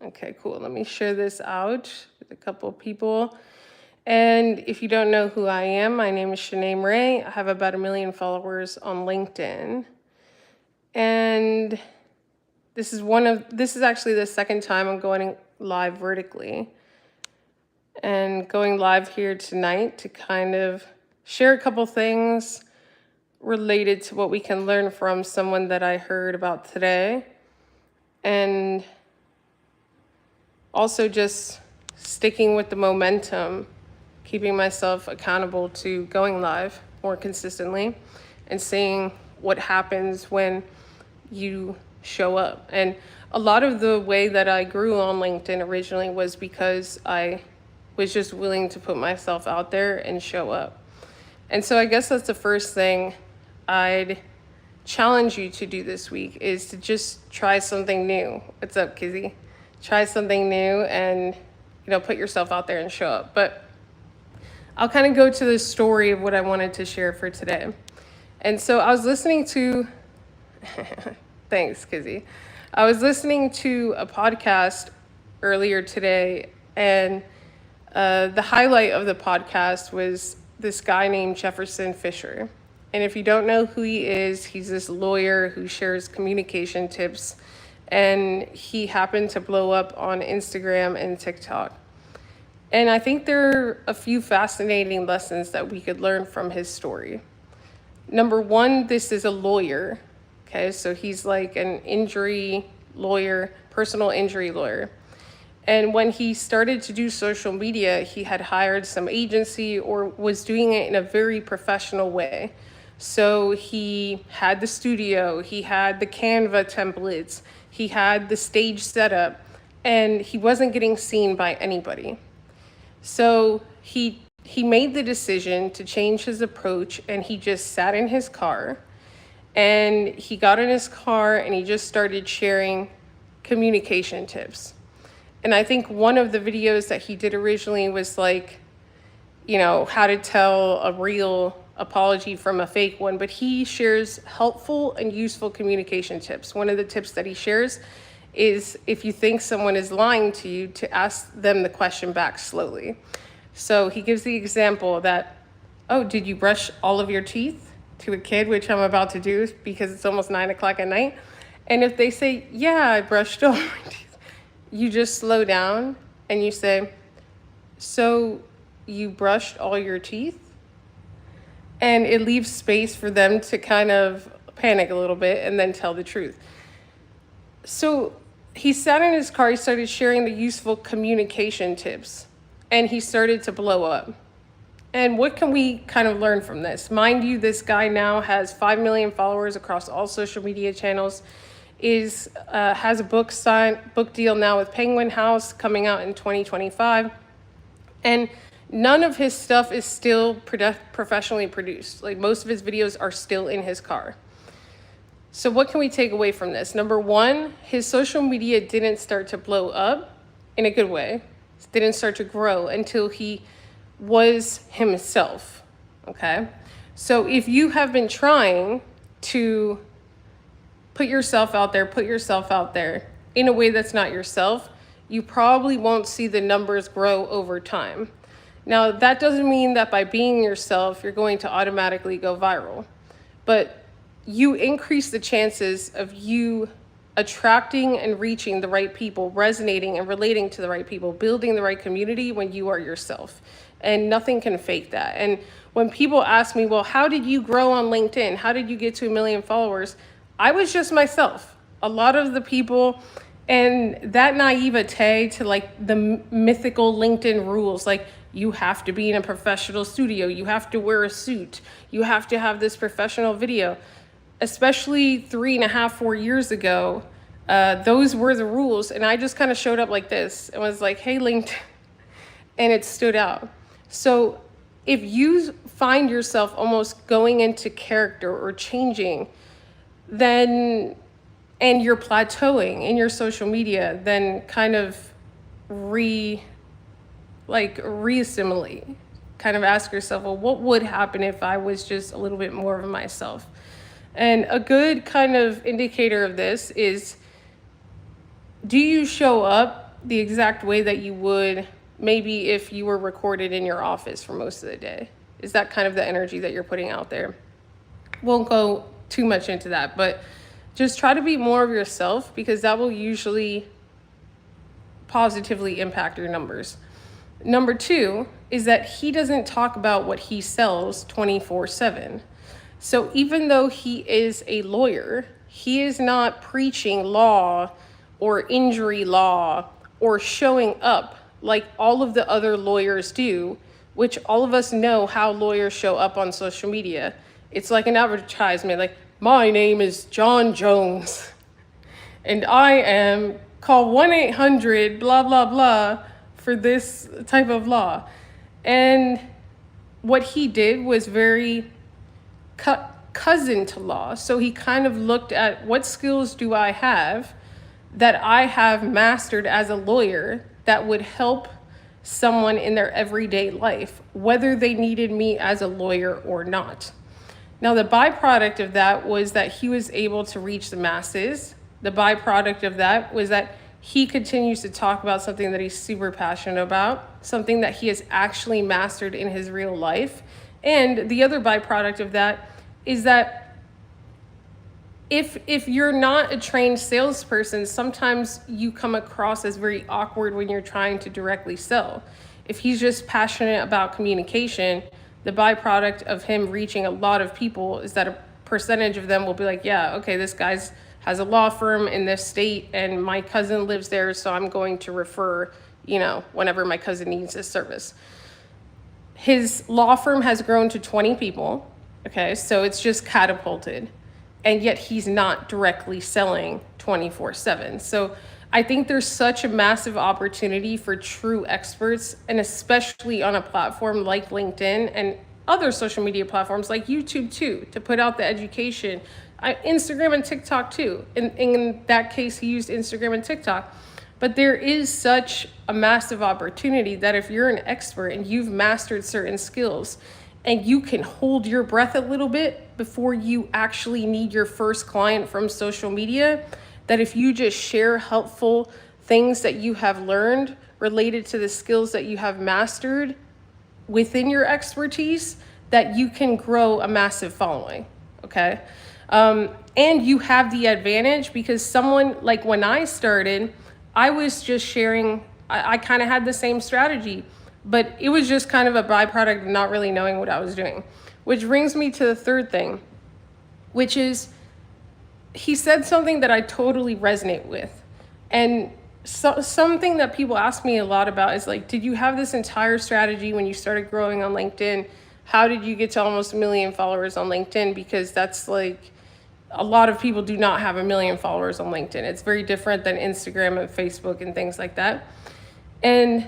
Okay, cool. Let me share this out with a couple of people. And if you don't know who I am, my name is Shanae Ray. I have about 1 million followers on LinkedIn. And this is actually the second time I'm going live vertically. And going live here tonight to kind of share a couple things related to what we can learn from someone that I heard about today. And also just sticking with the momentum, keeping myself accountable to going live more consistently and seeing what happens when you show up. And a lot of the way that I grew on LinkedIn originally was because I was just willing to put myself out there and show up. And so I guess that's the first thing I'd challenge you to do this week, is to just try something new. What's up, Kizzy? Try something new and, put yourself out there and show up. But I'll kind of go to the story of what I wanted to share for today. And so I was listening to, thanks, Kizzy. I was listening to a podcast earlier today, and the highlight of the podcast was this guy named Jefferson Fisher. And if you don't know who he is, he's this lawyer who shares communication tips, and he happened to blow up on Instagram and TikTok. And I think there are a few fascinating lessons that we could learn from his story. Number one, this is a lawyer. Okay, so he's like an injury lawyer, personal injury lawyer. And when he started to do social media, he had hired some agency or was doing it in a very professional way. So he had the studio, he had the Canva templates, he had the stage setup, and he wasn't getting seen by anybody. So he made the decision to change his approach, and he just sat in his car, and he got in his car and he just started sharing communication tips. And I think one of the videos that he did originally was like, how to tell a real apology from a fake one, but he shares helpful and useful communication tips. One of the tips that he shares is, if you think someone is lying to you, to ask them the question back slowly. So he gives the example that, oh, did you brush all of your teeth, to a kid, which I'm about to do because it's almost 9 o'clock at night. And if they say, yeah, I brushed all my teeth, you just slow down and you say, so you brushed all your teeth? And it leaves space for them to kind of panic a little bit and then tell the truth. So he sat in his car, he started sharing the useful communication tips, and he started to blow up. And what can we kind of learn from this? Mind you, this guy now has 5 million followers across all social media channels, has a book deal now with Penguin House coming out in 2025. And none of his stuff is still professionally produced. Like, most of his videos are still in his car. So what can we take away from this? Number one, his social media didn't start to blow up in a good way. It didn't start to grow until he was himself, okay? So if you have been trying to put yourself out there in a way that's not yourself, you probably won't see the numbers grow over time. Now, that doesn't mean that by being yourself, you're going to automatically go viral, but you increase the chances of you attracting and reaching the right people, resonating and relating to the right people, building the right community when you are yourself. And nothing can fake that. And when people ask me, well, how did you grow on LinkedIn? How did you get to 1 million followers? I was just myself. A lot of the people, and that naivete to like the mythical LinkedIn rules, like you have to be in a professional studio, you have to wear a suit, you have to have this professional video. Especially 3.5, 4 years ago, those were the rules. And I just kind of showed up like this and was like, hey, LinkedIn, and it stood out. So if you find yourself almost going into character or changing, and you're plateauing in your social media, then kind of re-assimilate. Kind of ask yourself, well, what would happen if I was just a little bit more of myself? And a good kind of indicator of this is, do you show up the exact way that you would maybe if you were recorded in your office for most of the day. Is that kind of the energy that you're putting out there? Won't go too much into that, but just try to be more of yourself, because that will usually positively impact your numbers. Number two is that he doesn't talk about what he sells 24/7. So even though he is a lawyer, he is not preaching law or injury law or showing up like all of the other lawyers do, which all of us know how lawyers show up on social media. It's like an advertisement, like, my name is John Jones, and I am, call 1-800 blah, blah, blah for this type of law. And what he did was very cousin to law. So he kind of looked at, what skills do I have that I have mastered as a lawyer that would help someone in their everyday life, whether they needed me as a lawyer or not. Now, the byproduct of that was that he was able to reach the masses. The byproduct of that was that he continues to talk about something that he's super passionate about, something that he has actually mastered in his real life. And the other byproduct of that is that if you're not a trained salesperson, sometimes you come across as very awkward when you're trying to directly sell. If he's just passionate about communication, the byproduct of him reaching a lot of people is that a percentage of them will be like, yeah, okay, this guy's has a law firm in this state and my cousin lives there, so I'm going to refer, whenever my cousin needs this service. His law firm has grown to 20 people, okay, so it's just catapulted, and yet he's not directly selling 24/7. So I think there's such a massive opportunity for true experts, and especially on a platform like LinkedIn and other social media platforms like YouTube too, to put out the education. Instagram and TikTok too. In that case, he used Instagram and TikTok. But there is such a massive opportunity that if you're an expert and you've mastered certain skills and you can hold your breath a little bit before you actually need your first client from social media, that if you just share helpful things that you have learned related to the skills that you have mastered within your expertise, that you can grow a massive following, okay? And you have the advantage because someone, like when I started, I was just sharing, I kind of had the same strategy, but it was just kind of a byproduct of not really knowing what I was doing. Which brings me to the third thing, which is he said something that I totally resonate with. And something that people ask me a lot about is like, did you have this entire strategy when you started growing on LinkedIn? How did you get to almost 1 million followers on LinkedIn? Because that's like, a lot of people do not have 1 million followers on LinkedIn. It's very different than Instagram and Facebook and things like that. And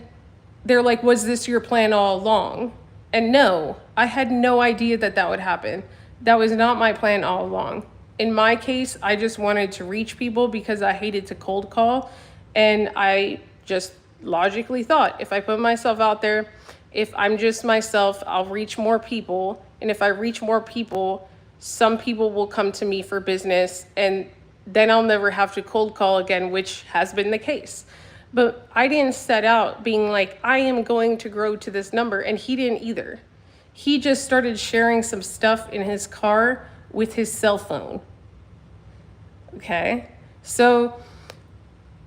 they're like, was this your plan all along? And no, I had no idea that that would happen. That was not my plan all along. In my case, I just wanted to reach people because I hated to cold call. And I just logically thought, if I put myself out there, if I'm just myself, I'll reach more people. And if I reach more people, some people will come to me for business, and then I'll never have to cold call again, which has been the case. But I didn't set out being like, I am going to grow to this number, and he didn't either. He just started sharing some stuff in his car with his cell phone. Okay, so,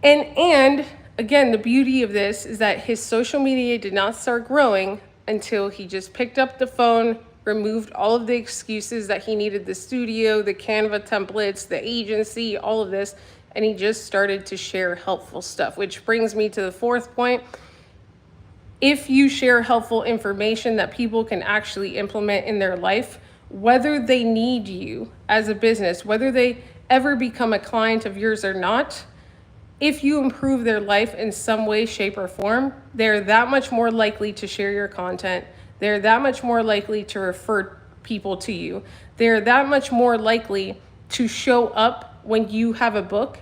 and again, the beauty of this is that his social media did not start growing until he just picked up the phone, removed all of the excuses that he needed, the studio, the Canva templates, the agency, all of this, and he just started to share helpful stuff, which brings me to the fourth point. If you share helpful information that people can actually implement in their life, whether they need you as a business, whether they ever become a client of yours or not, if you improve their life in some way, shape, or form, they're that much more likely to share your content. They're that much more likely to refer people to you. They're that much more likely to show up when you have a book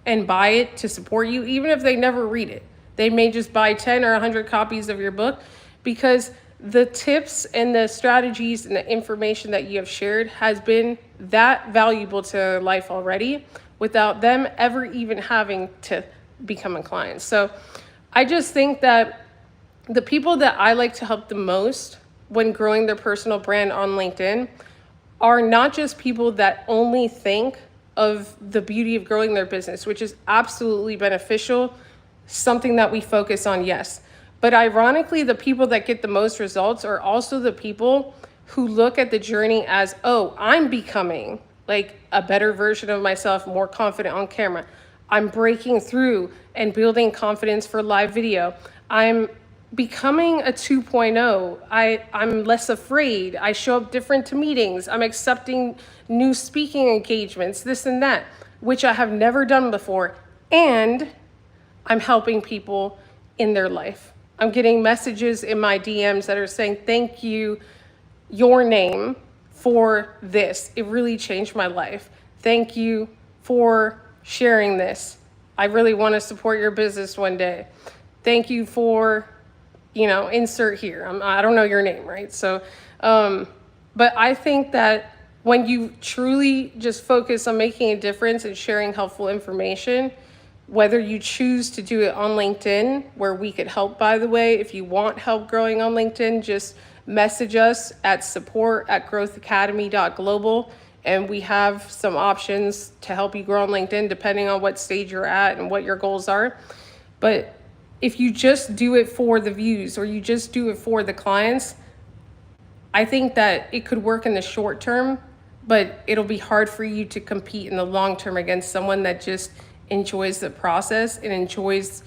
and buy it to support you, even if they never read it. They may just buy 10 or 100 copies of your book because the tips and the strategies and the information that you have shared has been that valuable to their life already without them ever even having to becoming clients. So I just think that the people that I like to help the most when growing their personal brand on LinkedIn are not just people that only think of the beauty of growing their business, which is absolutely beneficial, something that we focus on, yes. But ironically, the people that get the most results are also the people who look at the journey as, oh, I'm becoming like a better version of myself, more confident on camera. I'm breaking through and building confidence for live video. I'm becoming a 2.0. I'm less afraid. I show up different to meetings. I'm accepting new speaking engagements, this and that, which I have never done before. And I'm helping people in their life. I'm getting messages in my DMs that are saying, thank you, your name, for this. It really changed my life. Thank you for sharing this. I really want to support your business one day. Thank you for, insert here. I don't know your name, right? So, but I think that when you truly just focus on making a difference and sharing helpful information, whether you choose to do it on LinkedIn, where we could help, by the way, if you want help growing on LinkedIn, just message us at support@growthacademy.global. And we have some options to help you grow on LinkedIn, depending on what stage you're at and what your goals are. But if you just do it for the views or you just do it for the clients, I think that it could work in the short term, but it'll be hard for you to compete in the long term against someone that just enjoys the process and enjoys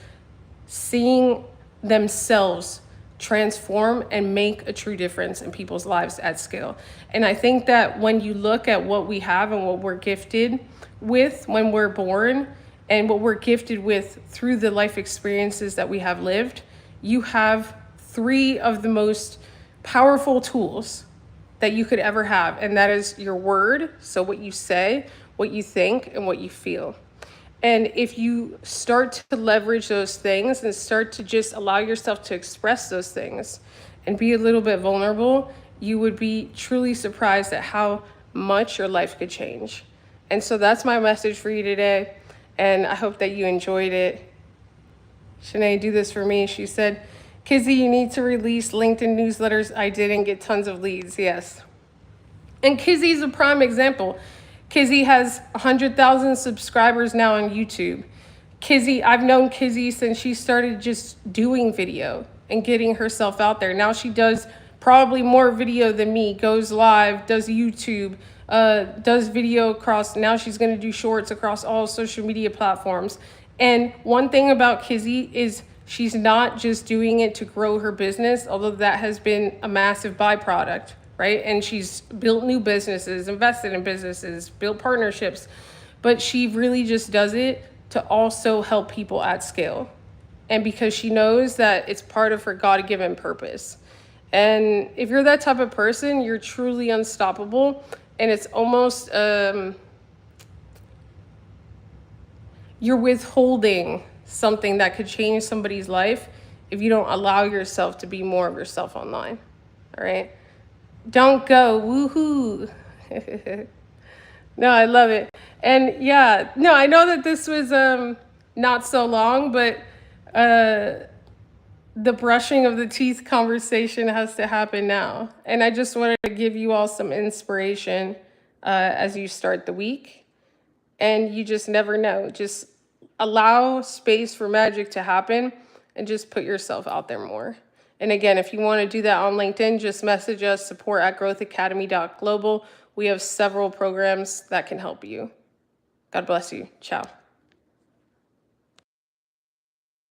seeing themselves transform and make a true difference in people's lives at scale. And I think that when you look at what we have and what we're gifted with when we're born and what we're gifted with through the life experiences that we have lived, you have 3 of the most powerful tools that you could ever have. And that is your word, so what you say, what you think, and what you feel. And if you start to leverage those things and start to just allow yourself to express those things and be a little bit vulnerable, you would be truly surprised at how much your life could change. And so that's my message for you today. And I hope that you enjoyed it. Shanae, do this for me. She said, Kizzy, you need to release LinkedIn newsletters. I didn't get tons of leads. Yes. And Kizzy's a prime example. Kizzy has 100,000 subscribers now on YouTube. Kizzy, I've known Kizzy since she started just doing video and getting herself out there. Now she does probably more video than me, goes live, does YouTube, does video across, now she's gonna do shorts across all social media platforms. And one thing about Kizzy is she's not just doing it to grow her business, although that has been a massive byproduct. Right? And she's built new businesses, invested in businesses, built partnerships, but she really just does it to also help people at scale. And because she knows that it's part of her God-given purpose. And if you're that type of person, you're truly unstoppable. And it's almost, you're withholding something that could change somebody's life if you don't allow yourself to be more of yourself online. All right? Don't go, woohoo. No, I love it. And yeah, no, I know that this was not so long, but the brushing of the teeth conversation has to happen now. And I just wanted to give you all some inspiration as you start the week. And you just never know. Just allow space for magic to happen and just put yourself out there more. And again, if you want to do that on LinkedIn, just message us, support@growthacademy.global. We have several programs that can help you. God bless you. Ciao.